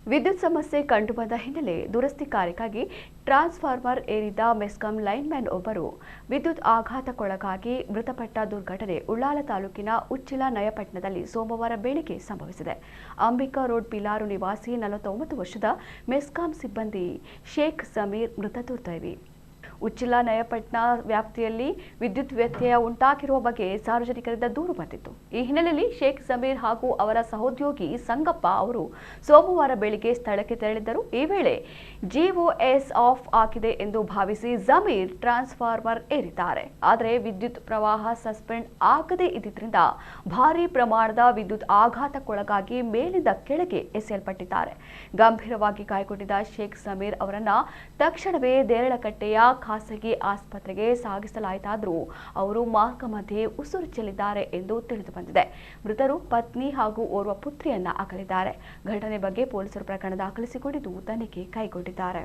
ವಿದ್ಯುತ್ ಸಮಸ್ಯೆ ಕಂಡುಬಂದ ಹಿನ್ನೆಲೆ ದುರಸ್ತಿ ಕಾರ್ಯಕ್ಕಾಗಿ ಟ್ರಾನ್ಸ್ಫಾರ್ಮರ್ ಏರಿದ ಮೆಸ್ಕಾಂ ಲೈನ್ಮ್ಯಾನ್ ಒಬ್ಬರು ವಿದ್ಯುತ್ ಆಘಾತಕ್ಕೊಳಗಾಗಿ ಮೃತಪಟ್ಟ ದುರ್ಘಟನೆ ಉಳ್ಳಾಲ ತಾಲೂಕಿನ ಉಚ್ಚಿಲ ನಯಪಟ್ಟಣದಲ್ಲಿ ಸೋಮವಾರ ಬೆಳಗ್ಗೆ ಸಂಭವಿಸಿದೆ. ಅಂಬಿಕಾ ರೋಡ್ ಪಿಲಾರು ನಿವಾಸಿ 49 ವರ್ಷದ ಮೆಸ್ಕಾಂ ಸಿಬ್ಬಂದಿ ಶೇಖ್ ಸಮೀರ್ ಮೃತ ದುರ್ದೈವಿ. ಉಚ್ಚಿಲ ನಯಪಟ್ಟಣ ವ್ಯಾಪ್ತಿಯಲ್ಲಿ ವಿದ್ಯುತ್ ವ್ಯತ್ಯಯ ಉಂಟಾಗಿರುವ ಬಗ್ಗೆ ಸಾರ್ವಜನಿಕರಿಂದ ದೂರು ಬಂದಿತ್ತು. ಈ ಹಿನ್ನೆಲೆಯಲ್ಲಿ ಶೇಖ್ ಸಮೀರ್ ಹಾಗೂ ಅವರ ಸಹೋದ್ಯೋಗಿ ಸಂಗಪ್ಪ ಅವರು ಸೋಮವಾರ ಬೆಳಿಗ್ಗೆ ಸ್ಥಳಕ್ಕೆ ತೆರಳಿದ್ದರು. ಈ ವೇಳೆ ಜಿಒಎಸ್ ಆಫ್ ಆಗಿದೆ ಎಂದು ಭಾವಿಸಿ ಸಮೀರ್ ಟ್ರಾನ್ಸ್ಫಾರ್ಮರ್ ಏರಿದ್ದಾರೆ. ಆದರೆ ವಿದ್ಯುತ್ ಪ್ರವಾಹ ಸಸ್ಪೆಂಡ್ ಆಗದೇ ಇದ್ದಿದ್ದರಿಂದ ಭಾರೀ ಪ್ರಮಾಣದ ವಿದ್ಯುತ್ ಆಘಾತಕ್ಕೊಳಗಾಗಿ ಮೇಲಿಂದ ಕೆಳಗೆ ಎಸೆಯಲ್ಪಟ್ಟಿದ್ದಾರೆ. ಗಂಭೀರವಾಗಿ ಗಾಯಗೊಂಡಿದ್ದ ಶೇಖ್ ಸಮೀರ್ ಅವರನ್ನ ತಕ್ಷಣವೇ ದೇರಳಕಟ್ಟೆಯ ಖಾಸಗಿ ಆಸ್ಪತ್ರೆಗೆ ಸಾಗಿಸಲಾಯಿತಾದರೂ ಅವರು ಮಾರ್ಗ ಮಧ್ಯೆ ಉಸಿರು ಚೆಲ್ಲಿದ್ದಾರೆ ಎಂದು ತಿಳಿದು ಬಂದಿದೆ. ಮೃತರು ಪತ್ನಿ ಹಾಗೂ ಓರ್ವ ಪುತ್ರಿಯನ್ನ ಅಗಲಿದ್ದಾರೆ. ಘಟನೆ ಬಗ್ಗೆ ಪೊಲೀಸರು ಪ್ರಕರಣ ದಾಖಲಿಸಿಕೊಂಡಿದ್ದು ತನಿಖೆ ಕೈಗೊಂಡಿದ್ದಾರೆ.